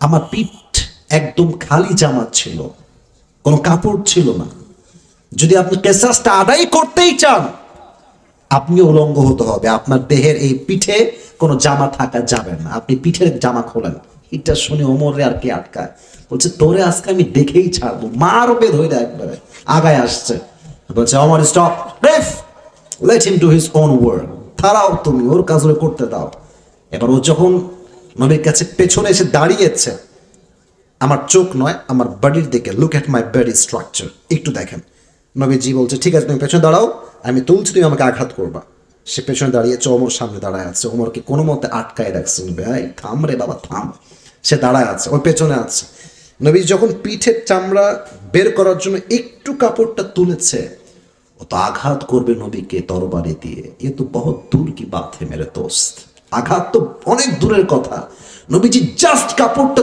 আমার পিঠ একদম খালি জামা ছিল, কোনো কাপড় ছিল না। যদি আপনি কেসাসটা আদায় করতেই চান, আপনি উলঙ্গ হতে হবে। আপনার দেহের এই পিঠে কোনো জামা থাকা যাবে না। আপনি পিঠের জামা খোলেন। এটা শুনে ওমরে আর কি আটকায়, বলছে তোরে আজকে আমি দেখেই ছাড়বো, মারবে ধরে একবারে। আগায় আসছে, বলছে Omar stop, let him do his own work. তারাও তুমি ওর কাজ করতে দাও। এবার ও যখন নবীর কাছে পেছনে এসে দাঁড়িয়েছে, আমার চোখ নয়, আমার বডির দিকে, look at my body structure, একটু দেখেন। নবীজি বলছে ঠিক আছে তুমি পেছনে দাঁড়াও, আমি তুলছি, তুমি আমাকে আঘাত করবা। সে পেছনে দাঁড়িয়েছে, ওমর সামনে দাঁড়ায় আছে। ওমরকে কোনো মতে আটকায় রাখছে, ভাই থাম রে বাবা থাম। সে দাঁড়ায় আছে, ওই পেছনে আছে। নবী যখন পিঠের চামড়া বের করার জন্য একটু কাপড়টা তুলেছে, ও তো আঘাত করবে নবীকে তরবারি দিয়ে। এ তো বহুত দূর কি বাত হে মেরে দোস্ত, আঘাত তো অনেক দূরের কথা। নবীজি জাস্ট কাপড়টা